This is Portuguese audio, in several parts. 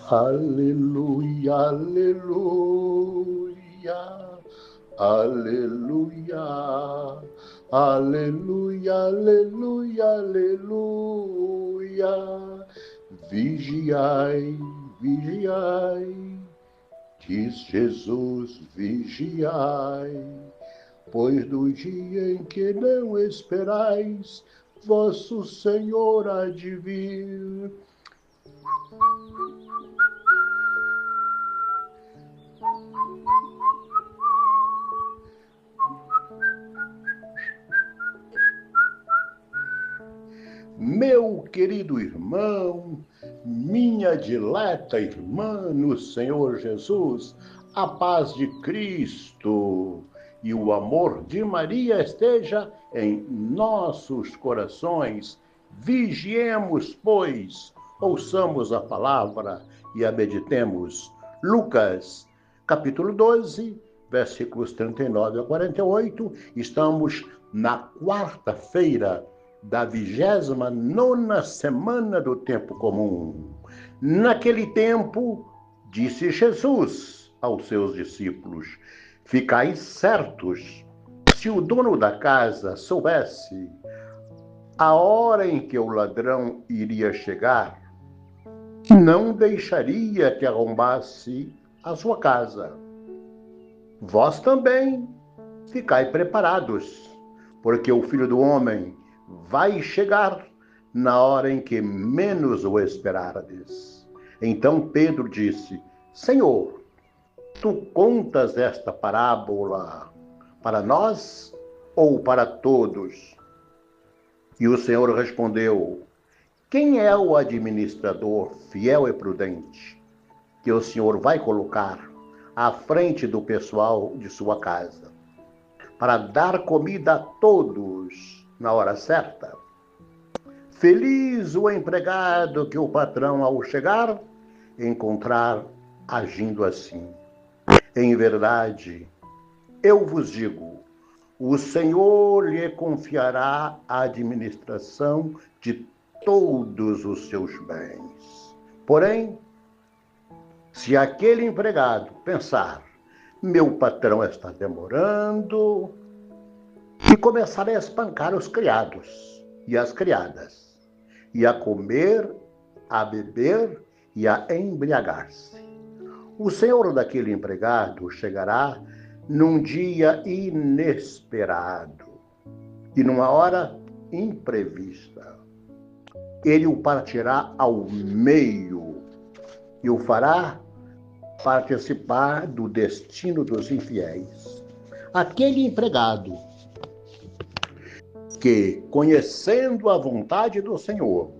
Aleluia, aleluia, aleluia, aleluia, aleluia, aleluia. Vigiai, vigiai, diz Jesus, vigiai, pois no dia em que não esperais, vosso Senhor há de vir. Meu querido irmão, minha dileta irmã no Senhor Jesus, a paz de Cristo e o amor de Maria esteja em nossos corações. Vigiemos, pois, ouçamos a palavra e a meditemos. Lucas, capítulo 12, versículos 39 a 48. Estamos na quarta-feira da 29ª semana do tempo comum. Naquele tempo, disse Jesus aos seus discípulos: ficai certos, se o dono da casa soubesse a hora em que o ladrão iria chegar, não deixaria que arrombasse a sua casa. Vós também ficai preparados, porque o Filho do Homem vai chegar na hora em que menos o esperardes. Então Pedro disse: Senhor, tu contas esta parábola para nós ou para todos? E o Senhor respondeu: quem é o administrador fiel e prudente que o Senhor vai colocar à frente do pessoal de sua casa, para dar comida a todos na hora certa? Feliz o empregado que o patrão, ao chegar, encontrar agindo assim. Em verdade, eu vos digo, o Senhor lhe confiará a administração de todos os seus bens. Porém, se aquele empregado pensar, meu patrão está demorando, e começar a espancar os criados e as criadas, e a comer, a beber e a embriagar-se, o senhor daquele empregado chegará num dia inesperado e numa hora imprevista. Ele o partirá ao meio e o fará participar do destino dos infiéis. Aquele empregado que, conhecendo a vontade do Senhor,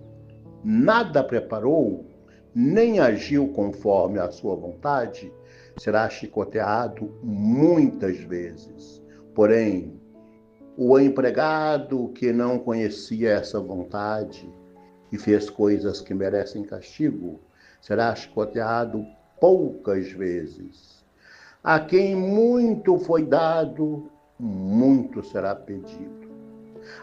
nada preparou, nem agiu conforme a sua vontade, será chicoteado muitas vezes. Porém, o empregado que não conhecia essa vontade e fez coisas que merecem castigo, será chicoteado poucas vezes. A quem muito foi dado, muito será pedido.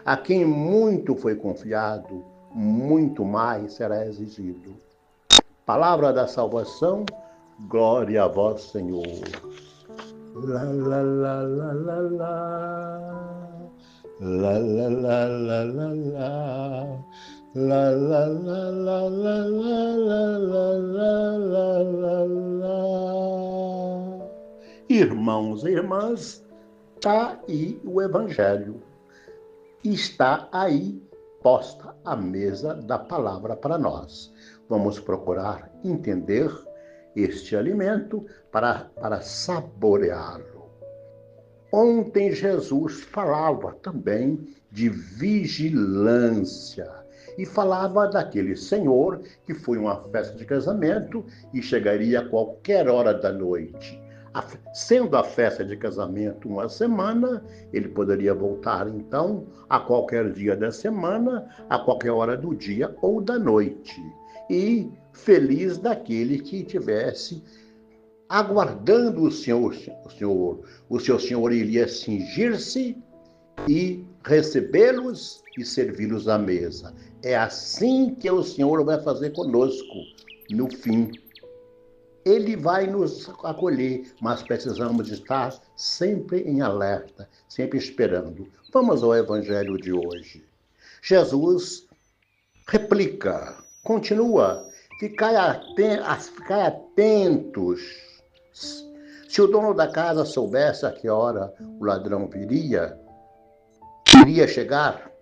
A quem muito foi confiado, muito mais será exigido. Palavra da salvação, glória a vós, Senhor. La la la la la la. La la la la la la. La la la la la la la la la la. Irmãos e irmãs, está aí o Evangelho. Está aí posta a mesa da palavra para nós. Vamos procurar entender este alimento para saboreá-lo. Ontem Jesus falava também de vigilância e falava daquele senhor que foi uma festa de casamento e chegaria a qualquer hora da noite. Sendo a festa de casamento uma semana, ele poderia voltar então a qualquer dia da semana, a qualquer hora do dia ou da noite. E feliz daquele que tivesse aguardando o seu senhor iria cingir-se e recebê-los e servi-los à mesa. É assim que o Senhor vai fazer conosco, no fim. Ele vai nos acolher, mas precisamos estar sempre em alerta, sempre esperando. Vamos ao Evangelho de hoje. Jesus replica, continua, ficai atentos. Se o dono da casa soubesse a que hora o ladrão iria chegar,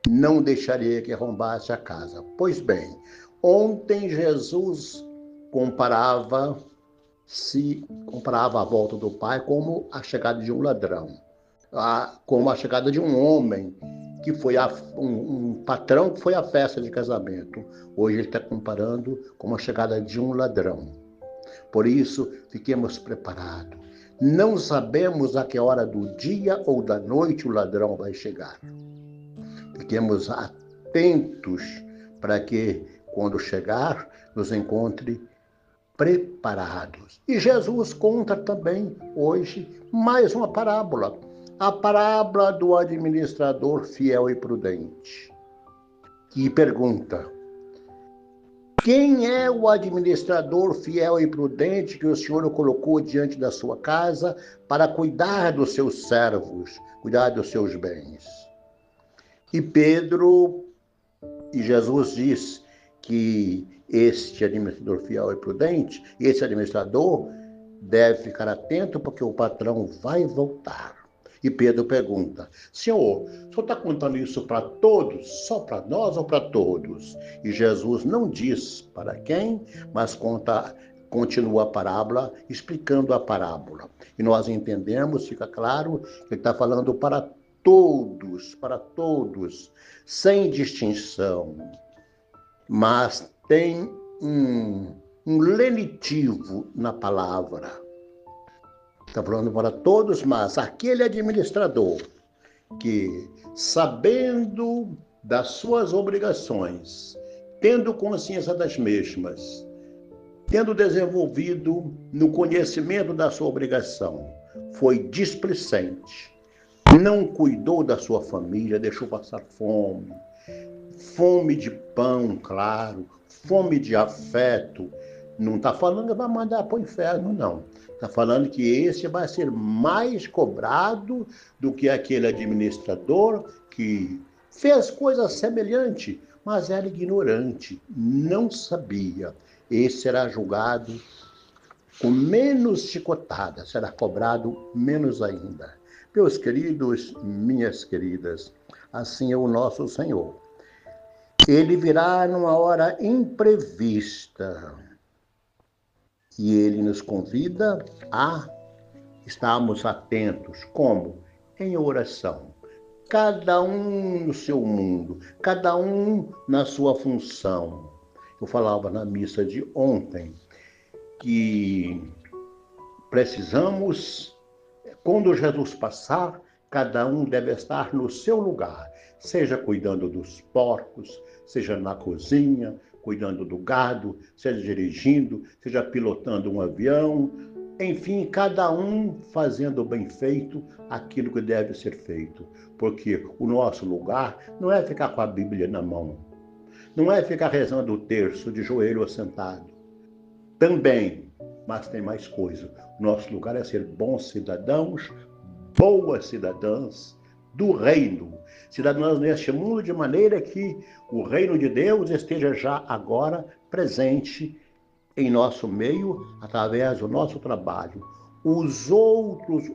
não deixaria que arrombasse a casa. Pois bem, ontem Jesus comparava a volta do Pai como a chegada de um ladrão, como a chegada de um homem que foi um patrão que foi à festa de casamento. Hoje ele está comparando com a chegada de um ladrão. Por isso, fiquemos preparados. Não sabemos a que hora do dia ou da noite o ladrão vai chegar. Fiquemos atentos para que, quando chegar, nos encontre preparados. E Jesus conta também hoje mais uma parábola, a parábola do administrador fiel e prudente, que pergunta: quem é o administrador fiel e prudente que o Senhor colocou diante da sua casa para cuidar dos seus servos, cuidar dos seus bens? E Jesus diz que este administrador fiel e prudente, esse administrador deve ficar atento porque o patrão vai voltar. E Pedro pergunta: Senhor, o senhor está contando isso para todos, só para nós ou para todos? E Jesus não diz para quem, mas continua a parábola, explicando a parábola. E nós entendemos, fica claro, que ele está falando para todos, sem distinção. Mas tem um lenitivo na palavra. Está falando para todos, mas aquele administrador que, sabendo das suas obrigações, tendo consciência das mesmas, tendo desenvolvido no conhecimento da sua obrigação, foi displicente, não cuidou da sua família, deixou passar fome de pão, claro, fome de afeto. Não está falando que vai mandar para o inferno, não. Está falando que esse vai ser mais cobrado do que aquele administrador que fez coisa semelhante, mas era ignorante, não sabia. Esse será julgado com menos chicotada, será cobrado menos ainda. Meus queridos, minhas queridas, assim é o nosso Senhor. Ele virá numa hora imprevista. E ele nos convida a estarmos atentos. Como? Em oração. Cada um no seu mundo, cada um na sua função. Eu falava na missa de ontem que precisamos, quando Jesus passar, cada um deve estar no seu lugar, seja cuidando dos porcos, seja na cozinha, cuidando do gado, seja dirigindo, seja pilotando um avião, enfim, cada um fazendo bem feito aquilo que deve ser feito. Porque o nosso lugar não é ficar com a Bíblia na mão, não é ficar rezando o terço de joelho assentado. Também, mas tem mais coisa. O nosso lugar é ser bons cidadãos, boas cidadãs do reino, cidadãos neste mundo, de maneira que o reino de Deus esteja já agora presente em nosso meio, através do nosso trabalho. Os outros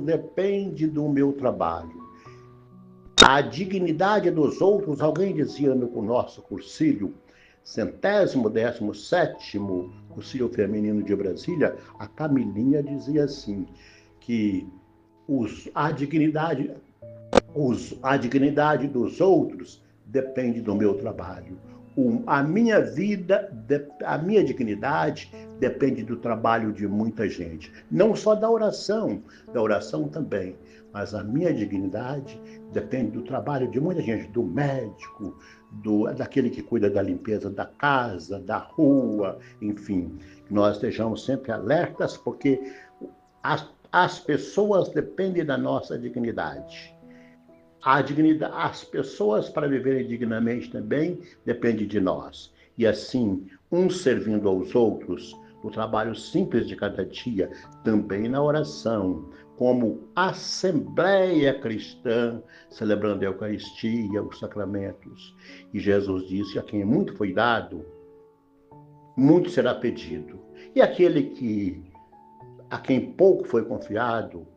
dependem do meu trabalho. A dignidade dos outros, alguém dizia no nosso cursilho, 117º cursilho feminino de Brasília, a Camilinha dizia assim, que a dignidade dos outros depende do meu trabalho. A minha vida, a minha dignidade depende do trabalho de muita gente. Não só da oração também, mas a minha dignidade depende do trabalho de muita gente, do médico, daquele que cuida da limpeza da casa, da rua, enfim. Nós estejamos sempre alertas, porque as pessoas dependem da nossa dignidade. As pessoas, para viverem dignamente também, dependem de nós. e assim, uns servindo aos outros, no trabalho simples de cada dia, também na oração, como Assembleia Cristã, celebrando a Eucaristia, os sacramentos. E Jesus disse: a quem muito foi dado, muito será pedido. E a quem pouco foi confiado,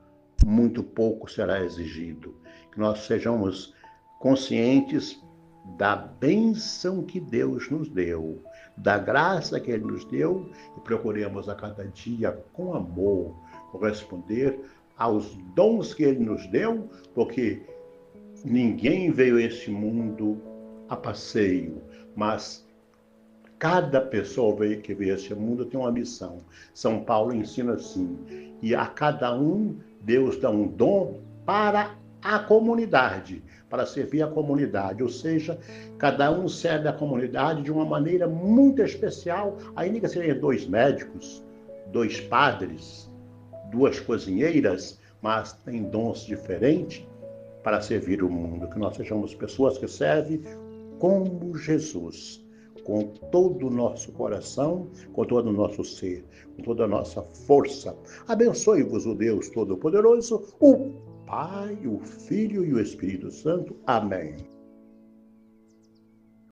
muito pouco será exigido. Que nós sejamos conscientes da bênção que Deus nos deu, da graça que Ele nos deu, e procuremos a cada dia, com amor, corresponder aos dons que Ele nos deu, porque ninguém veio a este mundo a passeio, mas cada pessoa que veio a este mundo tem uma missão. São Paulo ensina assim: e a cada um Deus dá um dom para a comunidade, para servir a comunidade. Ou seja, cada um serve a comunidade de uma maneira muito especial, ainda que sejam 2 médicos, 2 padres, 2 cozinheiras, mas têm dons diferentes para servir o mundo. Que nós sejamos pessoas que servem como Jesus, com todo o nosso coração, com todo o nosso ser, com toda a nossa força. Abençoe-vos o Deus Todo-Poderoso, o Pai, o Filho e o Espírito Santo. Amém.